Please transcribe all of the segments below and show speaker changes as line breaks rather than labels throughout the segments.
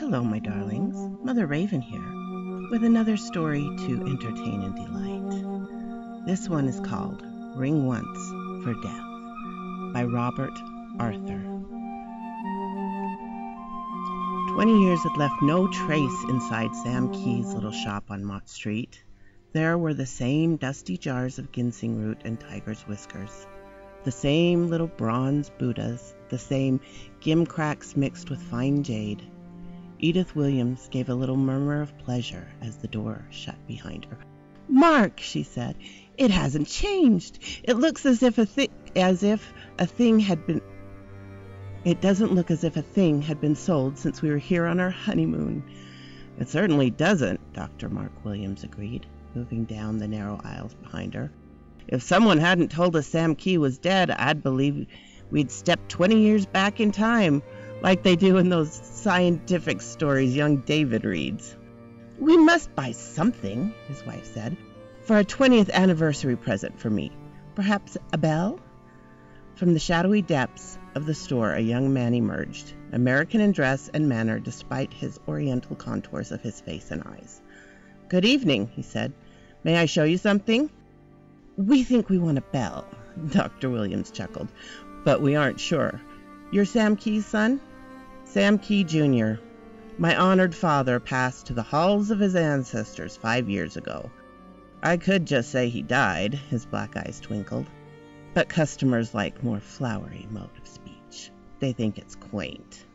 Hello, my darlings. Mother Raven here, with another story to entertain and delight. This one is called Ring Once for Death by Robert Arthur. 20 years had left no trace inside Sam Key's little shop on Mott Street. There were the same dusty jars of ginseng root and tiger's whiskers, the same little bronze Buddhas, the same gimcracks mixed with fine jade. Edith Williams gave a little murmur of pleasure as the door shut behind her. "Mark," she said, "it hasn't changed. It looks as if a thing had been. It doesn't look as if a thing had been sold since we were here on our honeymoon." "It certainly doesn't," Dr. Mark Williams agreed, moving down the narrow aisles behind her. "If someone hadn't told us Sam Key was dead, I'd believe we'd stepped 20 years back in time, like they do in those scientific stories young David reads." "We must buy something," his wife said, "for a 20th anniversary present for me. Perhaps a bell?" From the shadowy depths of the store, a young man emerged, American in dress and manner despite his oriental contours of his face and eyes. "Good evening," he said. "May I show you something?" "We think we want a bell," Dr. Williams chuckled, "but we aren't sure. You're Sam Key's son?" "Sam Key, Jr. My honored father passed to the halls of his ancestors 5 years ago. I could just say he died," his black eyes twinkled. "But customers like more flowery mode of speech. They think it's quaint."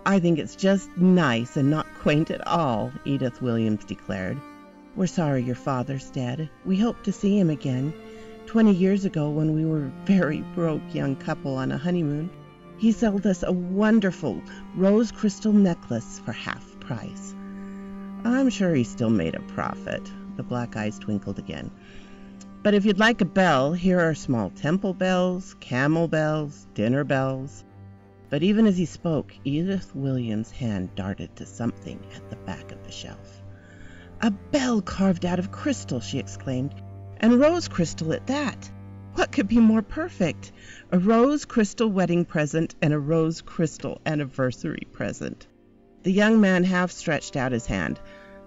"I think it's just nice and not quaint at all," Edith Williams declared. "We're sorry your father's dead. We hope to see him again. 20 years ago, when we were a very broke young couple on a honeymoon, he sold us a wonderful rose crystal necklace for half price." "I'm sure he still made a profit." The black eyes twinkled again. "But if you'd like a bell, here are small temple bells, camel bells, dinner bells." But even as he spoke, Edith Williams' hand darted to something at the back of the shelf. "A bell carved out of crystal!" she exclaimed. "And rose crystal at that! What could be more perfect? A rose crystal wedding present and a rose crystal anniversary present." The young man half stretched out his hand.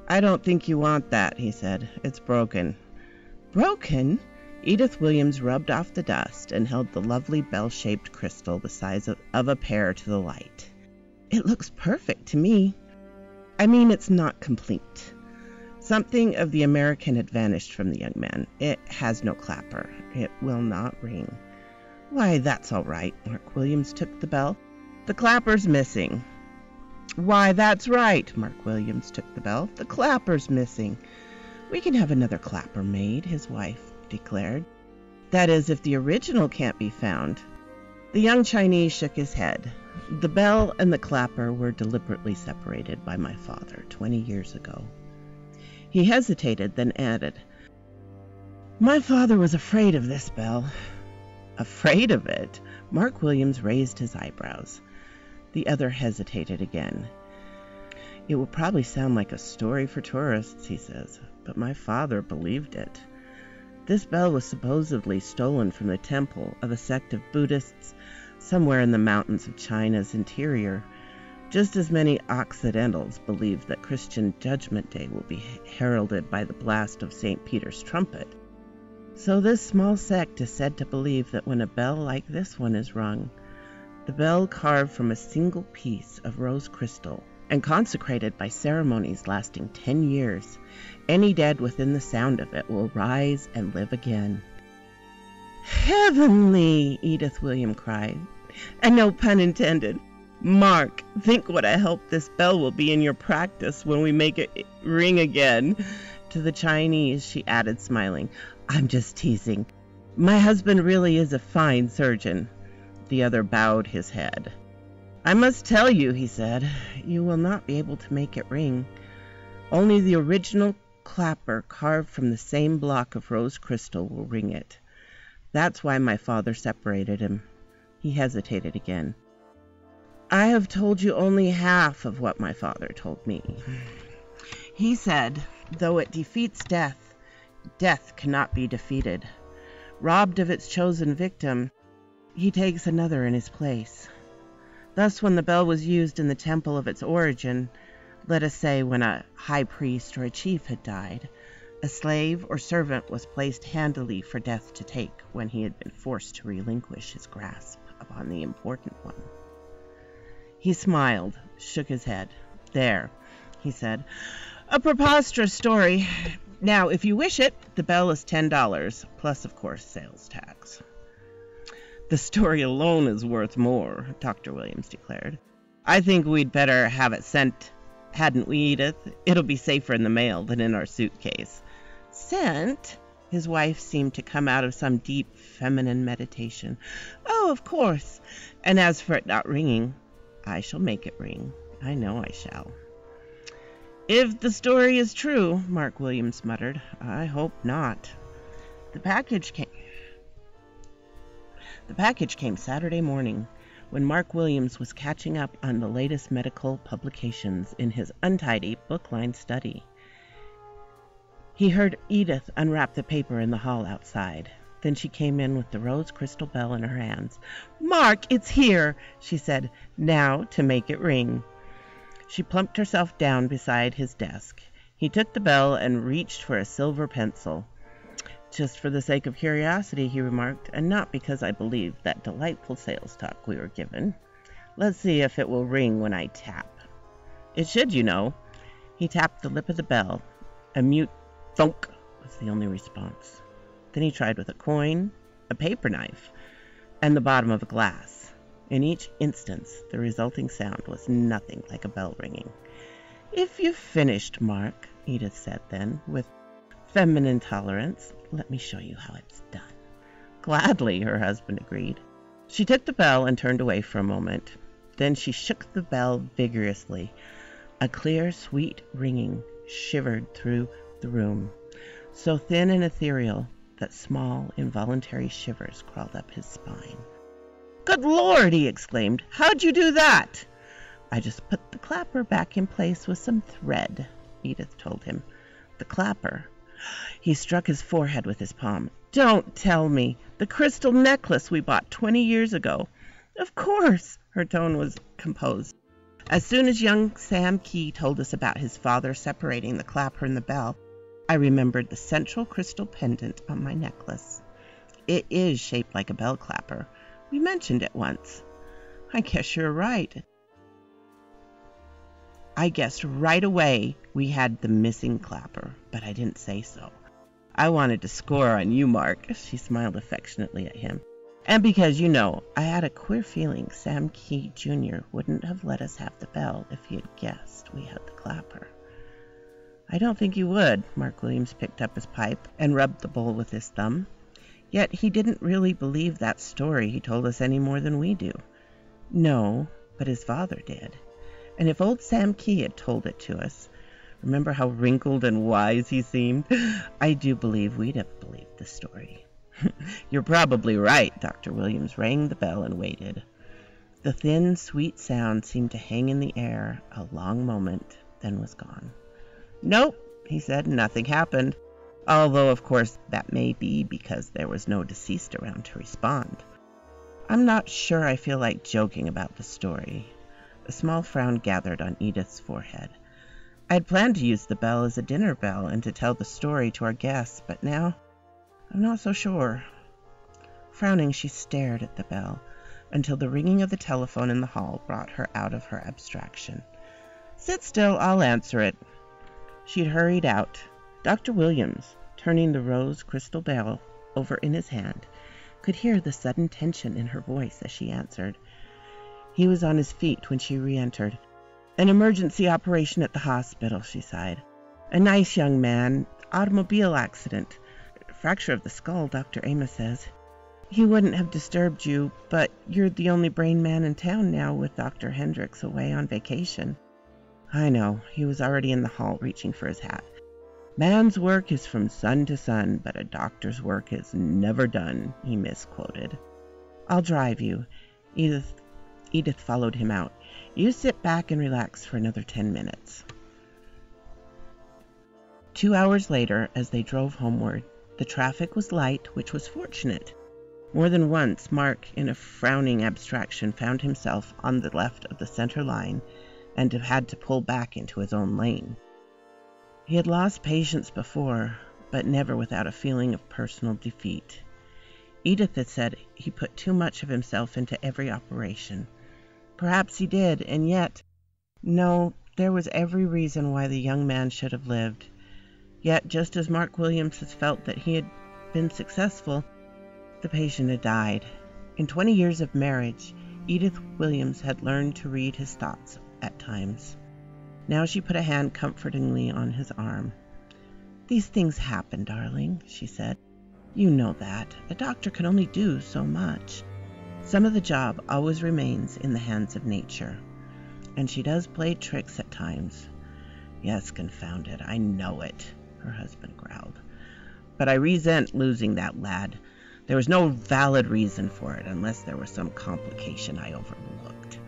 "I don't think you want that," he said. "It's broken." "Broken?" Edith Williams rubbed off the dust and held the lovely bell-shaped crystal the size of a pear to the light. "It looks perfect to me. I mean, it's not complete." Something of the American had vanished from the young man. "It has no clapper. It will not ring." "Why, that's all right." Mark Williams took the bell. "The clapper's missing." "Why, that's right." Mark Williams took the bell. "The clapper's missing." "We can have another clapper made," his wife declared. "That is, if the original can't be found." The young Chinese shook his head. "The bell and the clapper were deliberately separated by my father 20 years ago." He hesitated, then added, "My father was afraid of this bell." "Afraid of it?" Mark Williams raised his eyebrows. The other hesitated again. "It will probably sound like a story for tourists," he says, "but my father believed it. This bell was supposedly stolen from the temple of a sect of Buddhists somewhere in the mountains of China's interior, just as many Occidentals believe that Christian Judgment Day will be heralded by the blast of St. Peter's trumpet. So this small sect is said to believe that when a bell like this one is rung, the bell carved from a single piece of rose crystal and consecrated by ceremonies lasting 10 years, any dead within the sound of it will rise and live again." "Heavenly!" Edith Williams cried. "And no pun intended. Mark, think what a help this bell will be in your practice when we make it ring again." To the Chinese, she added, smiling, "I'm just teasing. My husband really is a fine surgeon." The other bowed his head. "I must tell you," he said, "you will not be able to make it ring. Only the original clapper carved from the same block of rose crystal will ring it. That's why my father separated him." He hesitated again. "I have told you only half of what my father told me. He said, though it defeats death, death cannot be defeated. Robbed of its chosen victim, he takes another in his place. Thus, when the bell was used in the temple of its origin, let us say when a high priest or a chief had died, a slave or servant was placed handily for death to take when he had been forced to relinquish his grasp upon the important one. He smiled, shook his head. "There," he said, "a preposterous story. Now, if you wish it, the bell is $10, plus, of course, sales tax." "The story alone is worth more," Dr. Williams declared. "I think we'd better have it sent, hadn't we, Edith? It'll be safer in the mail than in our suitcase." "Sent?" His wife seemed to come out of some deep feminine meditation. "Oh, of course. And as for it not ringing, I shall make it ring. I know I shall." "If the story is true," Mark Williams muttered, "I hope not." The package came Saturday morning, when Mark Williams was catching up on the latest medical publications in his untidy, book-lined study. He heard Edith unwrap the paper in the hall outside. Then she came in with the rose crystal bell in her hands. "Mark, it's here," she said. "Now to make it ring." She plumped herself down beside his desk. He took the bell and reached for a silver pencil. "Just for the sake of curiosity," he remarked, "and not because I believe that delightful sales talk we were given. Let's see if it will ring when I tap." "It should, you know." He tapped the lip of the bell. A mute thunk was the only response. Then he tried with a coin, a paper knife, and the bottom of a glass. In each instance, the resulting sound was nothing like a bell ringing. "If you've finished, Mark," Edith said then, with feminine tolerance, "let me show you how it's done." "Gladly," her husband agreed. She took the bell and turned away for a moment. Then she shook the bell vigorously. A clear, sweet ringing shivered through the room, so thin and ethereal that small, involuntary shivers crawled up his spine. "Good Lord!" he exclaimed. "How'd you do that?" "I just put the clapper back in place with some thread," Edith told him. "The clapper." He struck his forehead with his palm. "Don't tell me! The crystal necklace we bought 20 years ago." "Of course!" Her tone was composed. "As soon as young Sam Key told us about his father separating the clapper and the bell, I remembered the central crystal pendant on my necklace. It is shaped like a bell clapper. We mentioned it once." "I guess you're right." "I guessed right away we had the missing clapper, but I didn't say so. I wanted to score on you, Mark." She smiled affectionately at him. "And because, you know, I had a queer feeling Sam Key Jr. wouldn't have let us have the bell if he had guessed we had the clapper." "I don't think he would." Mark Williams picked up his pipe and rubbed the bowl with his thumb. "Yet he didn't really believe that story he told us any more than we do." "No, but his father did. And if old Sam Key had told it to us, remember how wrinkled and wise he seemed, I do believe we'd have believed the story." "You're probably right." Dr. Williams rang the bell and waited. The thin, sweet sound seemed to hang in the air a long moment, then was gone. "Nope," he said, "nothing happened. Although, of course, that may be because there was no deceased around to respond. I'm not sure I feel like joking about the story." A small frown gathered on Edith's forehead. "I had planned to use the bell as a dinner bell and to tell the story to our guests, but now I'm not so sure." Frowning, she stared at the bell until the ringing of the telephone in the hall brought her out of her abstraction. "Sit still, I'll answer it." She'd hurried out. Dr. Williams, turning the rose crystal bell over in his hand, could hear the sudden tension in her voice as she answered. He was on his feet when she re-entered. "An emergency operation at the hospital," she sighed. "A nice young man. Automobile accident. Fracture of the skull, Dr. Amos says. He wouldn't have disturbed you, but you're the only brain man in town now with Dr. Hendricks away on vacation." "I know." He was already in the hall reaching for his hat. "Man's work is from sun to sun, but a doctor's work is never done," he misquoted. "I'll drive you." Edith followed him out. "You sit back and relax for another 10 minutes. 2 hours later, as they drove homeward, the traffic was light, which was fortunate. More than once, Mark, in a frowning abstraction, found himself on the left of the center line and had to pull back into his own lane. He had lost patience before, but never without a feeling of personal defeat. Edith had said he put too much of himself into every operation. Perhaps he did, and yet, no, there was every reason why the young man should have lived. Yet, just as Mark Williams had felt that he had been successful, the patient had died. In 20 years of marriage, Edith Williams had learned to read his thoughts at times. Now she put a hand comfortingly on his arm. "These things happen, darling," she said. "You know that. A doctor can only do so much. Some of the job always remains in the hands of nature. And she does play tricks at times." "Yes, confound it, I know it," her husband growled. "But I resent losing that lad. There was no valid reason for it, unless there was some complication I overlooked."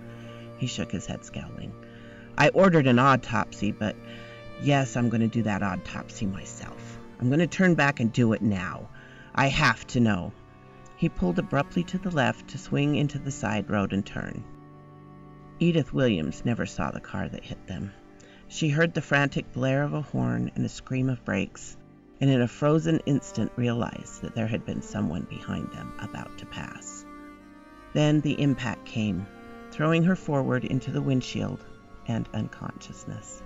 He shook his head, scowling. "I ordered an autopsy, but yes, I'm going to do that autopsy myself. I'm going to turn back and do it now. I have to know." He pulled abruptly to the left to swing into the side road and turn. Edith Williams never saw the car that hit them. She heard the frantic blare of a horn and a scream of brakes, and in a frozen instant realized that there had been someone behind them about to pass. Then the impact came, throwing her forward into the windshield and unconsciousness.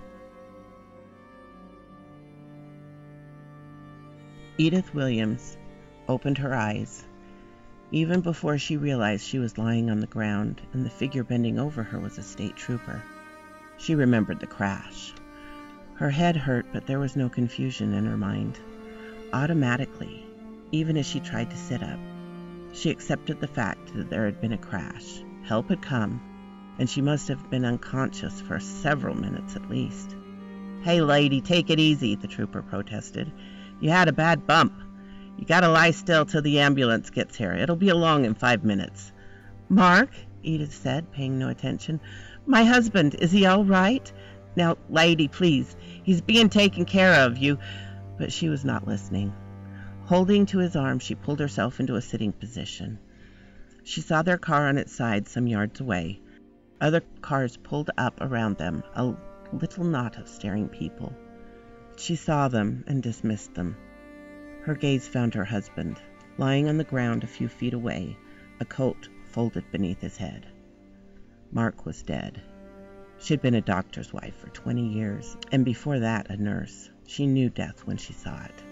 Edith Williams opened her eyes. Even before she realized she was lying on the ground and the figure bending over her was a state trooper, she remembered the crash. Her head hurt, but there was no confusion in her mind. Automatically, even as she tried to sit up, she accepted the fact that there had been a crash. Help had come, and she must have been unconscious for several minutes at least. "Hey, lady, take it easy," the trooper protested. "You had a bad bump. You gotta lie still till the ambulance gets here. It'll be along in 5 minutes. "Mark," Edith said, paying no attention. "My husband, is he all right? Now, lady, please. He's being taken care of. You..." But she was not listening. Holding to his arm, she pulled herself into a sitting position. She saw their car on its side some yards away. Other cars pulled up around them, a little knot of staring people. She saw them and dismissed them. Her gaze found her husband, lying on the ground a few feet away, a coat folded beneath his head. Mark was dead. She'd been a doctor's wife for 20 years, and before that a nurse. She knew death when she saw it.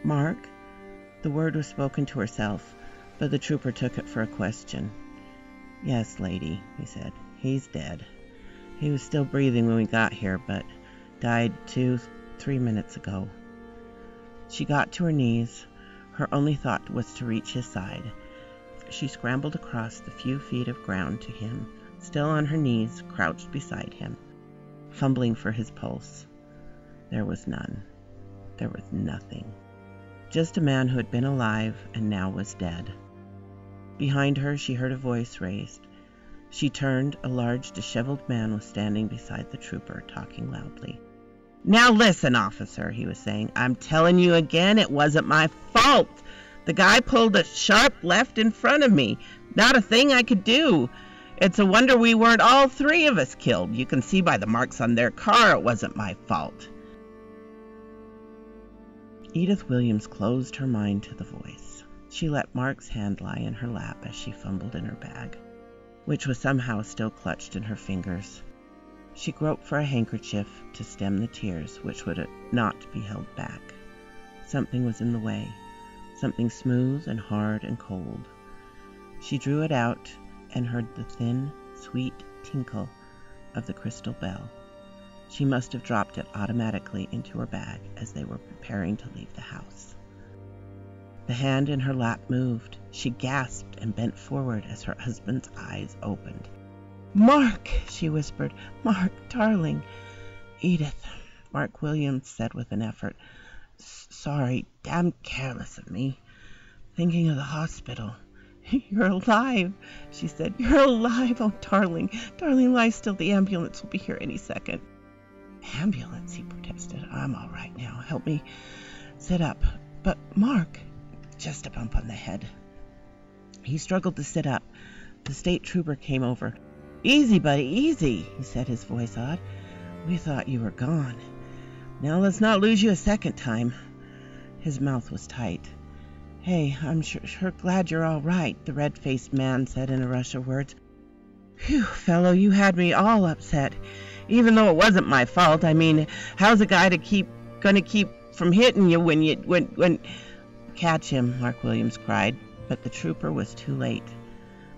"Mark?" The word was spoken to herself, but the trooper took it for a question. "Yes, lady," he said. "He's dead. He was still breathing when we got here, but died 2-3 minutes ago." She got to her knees. Her only thought was to reach his side. She scrambled across the few feet of ground to him, still on her knees, crouched beside him, fumbling for his pulse. There was none. There was nothing. Just a man who had been alive and now was dead. Behind her, she heard a voice raised. She turned. A large, disheveled man was standing beside the trooper, talking loudly. "Now listen, officer," he was saying. "I'm telling you again, it wasn't my fault. The guy pulled a sharp left in front of me. Not a thing I could do. It's a wonder we weren't all 3 of us killed. You can see by the marks on their car it wasn't my fault." Edith Williams closed her mind to the voice. She let Mark's hand lie in her lap as she fumbled in her bag, which was somehow still clutched in her fingers. She groped for a handkerchief to stem the tears, which would not be held back. Something was in the way, something smooth and hard and cold. She drew it out and heard the thin, sweet tinkle of the crystal bell. She must have dropped it automatically into her bag as they were preparing to leave the house. The hand in her lap moved. She gasped and bent forward as her husband's eyes opened. "Mark," she whispered. "Mark, darling." "Edith," Mark Williams said with an effort. "Sorry, damn careless of me. Thinking of the hospital." "You're alive," she said. "You're alive. Oh, darling, darling, lie still. The ambulance will be here any second." "Ambulance," he protested. "I'm all right now. Help me sit up." "But, Mark..." "Just a bump on the head." He struggled to sit up. The state trooper came over. "Easy, buddy, easy," he said, his voice odd. "We thought you were gone. Now let's not lose you a second time." His mouth was tight. "Hey, I'm sure glad you're all right," the red-faced man said in a rush of words. "Phew, fellow, you had me all upset, even though it wasn't my fault. I mean, how's a guy gonna keep from hitting you when... "Catch him," Mark Williams cried, but the trooper was too late.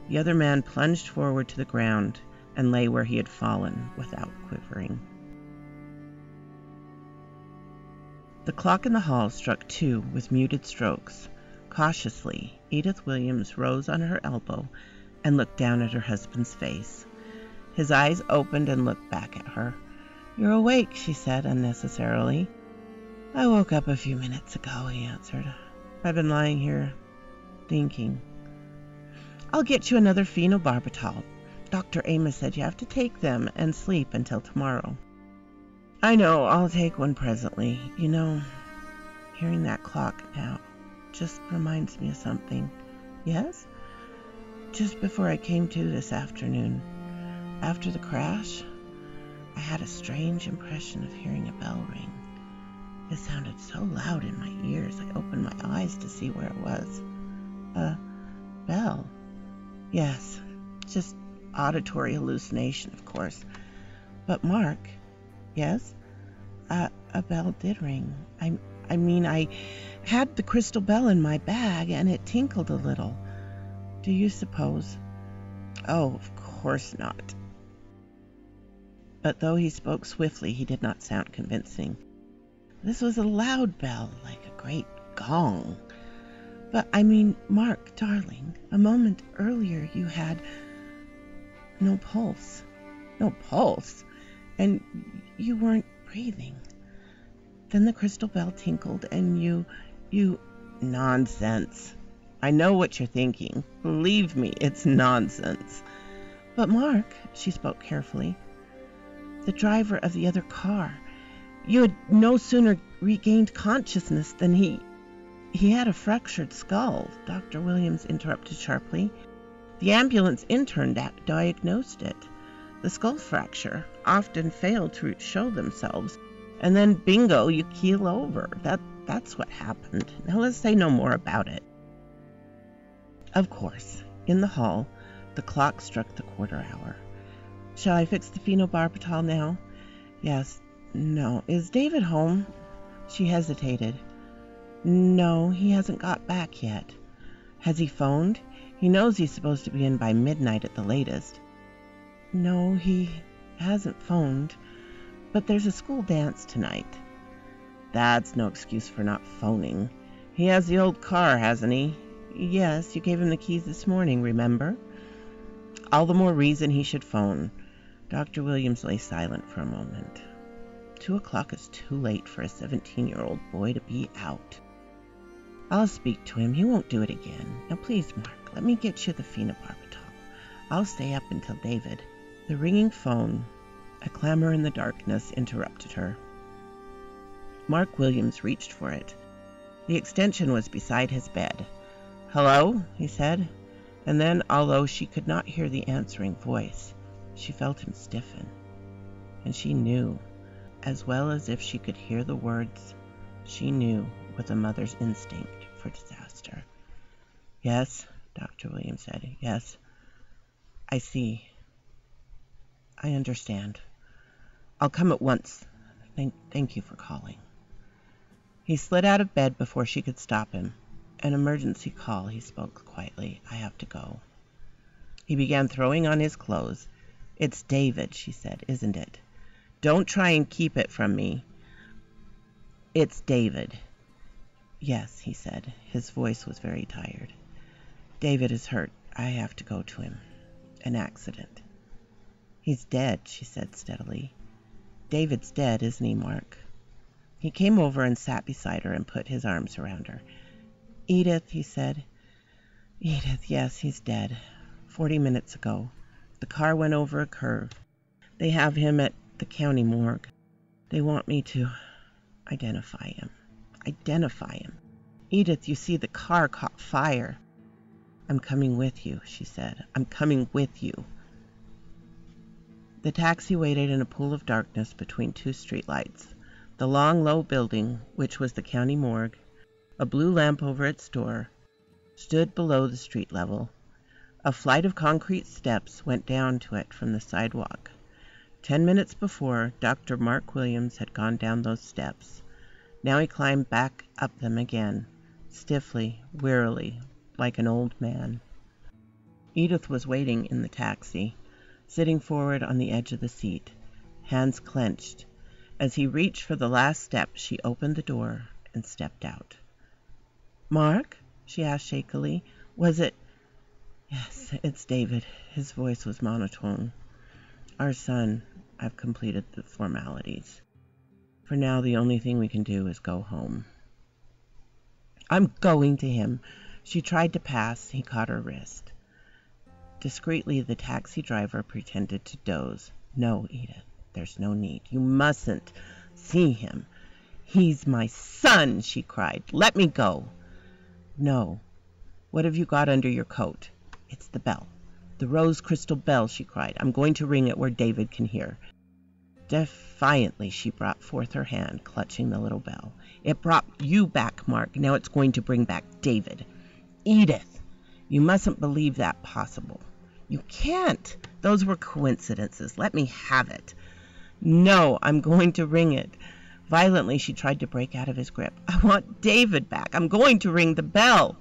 The other man plunged forward to the ground and lay where he had fallen without quivering. The clock in the hall struck 2 with muted strokes. Cautiously, Edith Williams rose on her elbow and looked down at her husband's face. His eyes opened and looked back at her. "You're awake," she said unnecessarily. "I woke up a few minutes ago," he answered. "I've been lying here thinking." "I'll get you another phenobarbital. Dr. Amos said you have to take them and sleep until tomorrow." "I know, I'll take one presently. You know, hearing that clock now just reminds me of something." "Yes?" "Just before I came to this afternoon, after the crash, I had a strange impression of hearing a bell ring. It sounded so loud in my ears, I opened my eyes to see where it was." "A bell?" "Yes, just auditory hallucination, of course. But Mark..." "Yes?" A bell did ring. I mean, I had the crystal bell in my bag, and it tinkled a little. Do you suppose..." "Oh, of course not." But though he spoke swiftly, he did not sound convincing. "This was a loud bell, like a great gong. But I mean, Mark, darling, a moment earlier you had no pulse." "No pulse?" "And you weren't breathing. Then the crystal bell tinkled and you... "Nonsense. I know what you're thinking. Believe me, it's nonsense." "But Mark," she spoke carefully, "the driver of the other car, you had no sooner regained consciousness than he had a fractured skull," Dr. Williams interrupted sharply. "The ambulance intern diagnosed it. The skull fracture often fail to show themselves, and then bingo, you keel over. That's what happened. Now let's say no more about it." Of course, in the hall, the clock struck the quarter hour. "Shall I fix the phenobarbital now?" "Yes. No. Is David home?" She hesitated. "No, he hasn't got back yet." "Has he phoned? He knows he's supposed to be in by midnight at the latest." "No, he hasn't phoned. But there's a school dance tonight." "That's no excuse for not phoning. He has the old car, hasn't he?" "Yes, you gave him the keys this morning, remember?" "All the more reason he should phone." Dr. Williams lay silent for a moment. 2 o'clock is too late for a 17-year-old boy to be out. "I'll speak to him. He won't do it again. Now please, Mark, let me get you the phenobarbital. I'll stay up until David..." The ringing phone, a clamor in the darkness, interrupted her. Mark Williams reached for it. The extension was beside his bed. "Hello?" he said, and then, although she could not hear the answering voice, she felt him stiffen. And she knew, as well as if she could hear the words, she knew with a mother's instinct for disaster. "Yes," Dr. Williams said. "Yes, I see. I understand. I'll come at once. Thank you for calling." He slid out of bed before she could stop him. "An emergency call," he spoke quietly. "I have to go." He began throwing on his clothes. "It's David," she said, "isn't it? Don't try and keep it from me. It's David." "Yes," he said. His voice was very tired. "David is hurt. I have to go to him. An accident." "He's dead," she said steadily. "David's dead, isn't he, Mark?" He came over and sat beside her and put his arms around her. "Edith," he said. "Edith, yes, he's dead. 40 minutes ago. The car went over a curve. They have him at the county morgue. They want me to identify him. Edith, you see, the car caught fire." "I'm coming with you," she said. "I'm coming with you." The taxi waited in a pool of darkness between two streetlights. The long, low building, which was the county morgue, a blue lamp over its door, stood below the street level. A flight of concrete steps went down to it from the sidewalk. 10 minutes before, Dr. Mark Williams had gone down those steps. Now he climbed back up them again, stiffly, wearily, like an old man. Edith was waiting in the taxi, sitting forward on the edge of the seat, hands clenched. As he reached for the last step, she opened the door and stepped out. "Mark?" she asked shakily. "Was it—" "Yes, it's David." His voice was monotone. "Our son. I've completed the formalities. For now, the only thing we can do is go home." "I'm going to him." She tried to pass. He caught her wrist. Discreetly, the taxi driver pretended to doze. "No, Edith, there's no need. You mustn't see him." "He's my son," she cried. "Let me go." "No. What have you got under your coat?" "It's the bell. The rose crystal bell," she cried. "I'm going to ring it where David can hear." Defiantly, she brought forth her hand, clutching the little bell. "It brought you back, Mark. Now it's going to bring back David." "Edith, you mustn't believe that possible." "You can't. Those were coincidences. Let me have it." "No, I'm going to ring it." Violently, she tried to break out of his grip. "I want David back. I'm going to ring the bell."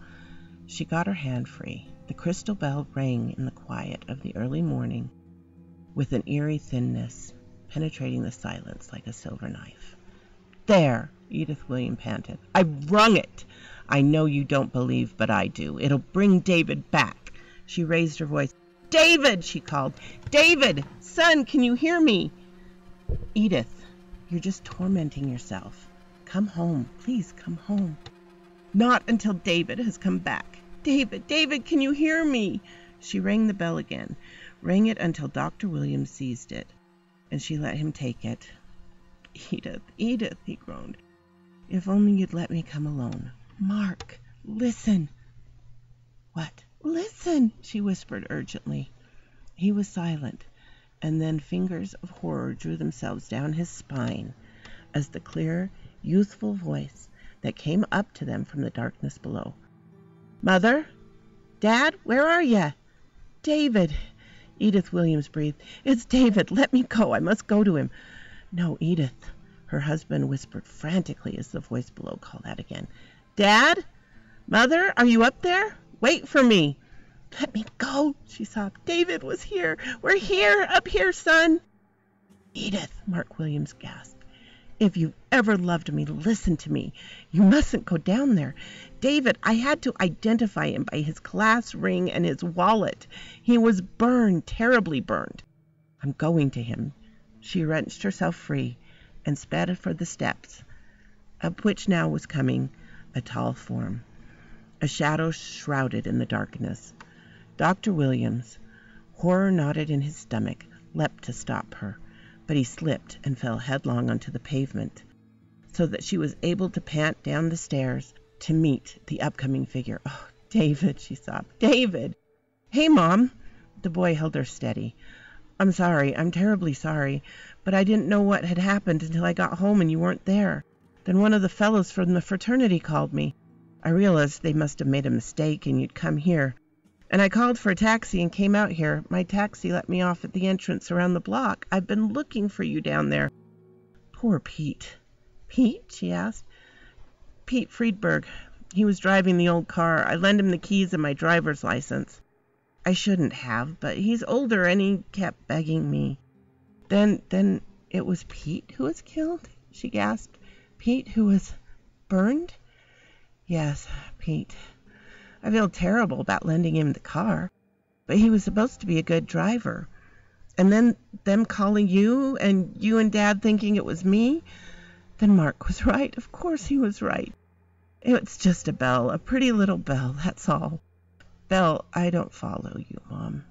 She got her hand free. The crystal bell rang in the quiet of the early morning with an eerie thinness, penetrating the silence like a silver knife. "There," Edith Williams panted. "I've rung it. I know you don't believe, but I do. It'll bring David back." She raised her voice. "David!" she called. "David! Son, can you hear me?" "Edith, you're just tormenting yourself. Come home. Please come home." "Not until David has come back. David, David, can you hear me?" She rang the bell again, rang it until Dr. Williams seized it, and she let him take it. "Edith, Edith," he groaned. "If only you'd let me come alone." "Mark, listen." "What?" "Listen," she whispered urgently. He was silent, and then fingers of horror drew themselves down his spine as the clear, youthful voice that came up to them from the darkness below. "Mother? Dad? Where are you?" "David," Edith Williams breathed. "It's David. Let me go. I must go to him." "No, Edith," her husband whispered frantically as the voice below called out again. "Dad? Mother? Are you up there? Wait for me." "Let me go," she sobbed. "David was here. We're here. Up here, son." "Edith," Mark Williams gasped. "If you've ever loved me, listen to me. You mustn't go down there. David, I had to identify him by his class ring and his wallet. He was burned, terribly burned. I'm going to him." She wrenched herself free and sped for the steps, up which now was coming a tall form, a shadow shrouded in the darkness. Dr. Williams, horror knotted in his stomach, leapt to stop her, but he slipped and fell headlong onto the pavement, so that she was able to pant down the stairs to meet the upcoming figure. "Oh, David," she sobbed. "David!" "Hey, Mom." The boy held her steady. "I'm sorry. I'm terribly sorry. But I didn't know what had happened until I got home and you weren't there. Then one of the fellows from the fraternity called me. I realized they must have made a mistake and you'd come here. And I called for a taxi and came out here. My taxi let me off at the entrance around the block. I've been looking for you down there." "Poor Pete." "Pete?" she asked. "Pete Friedberg. He was driving the old car. I lent him the keys and my driver's license. I shouldn't have, but he's older and he kept begging me." Then it was Pete who was killed?" she gasped. "Pete who was burned?" "Yes, Pete. I feel terrible about lending him the car, but he was supposed to be a good driver. And then them calling you and Dad thinking it was me. Then Mark was right. Of course he was right. It's just a bell, a pretty little bell, that's all." "Bell, I don't follow you, Mom."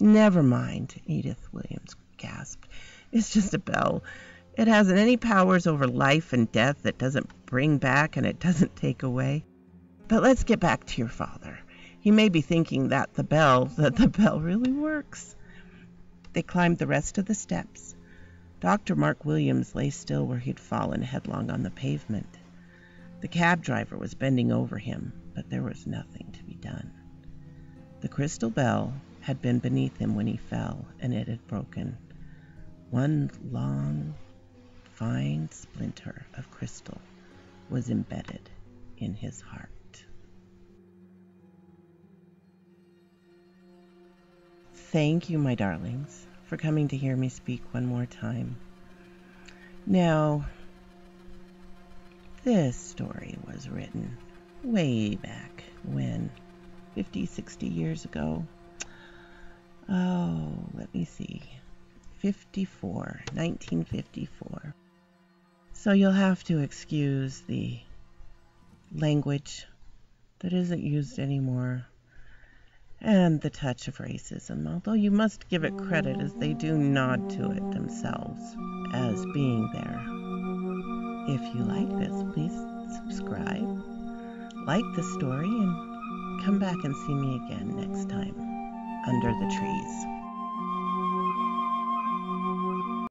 "Never mind," Edith Williams gasped. "It's just a bell. It hasn't any powers over life and death. It doesn't bring back and it doesn't take away. But let's get back to your father. He may be thinking that the bell really works. They climbed the rest of the steps. Dr. Mark Williams lay still where he'd fallen headlong on the pavement. The cab driver was bending over him, but there was nothing to be done. The crystal bell had been beneath him when he fell, and it had broken. One long, fine splinter of crystal was embedded in his heart. Thank you, my darlings, for coming to hear me speak one more time. Now, this story was written way back when, 50, 60 years ago. Oh, let me see. 1954. So you'll have to excuse the language that isn't used anymore and the touch of racism, although you must give it credit as they do nod to it themselves as being there. If you like this, please subscribe, like the story, and come back and see me again next time under the trees.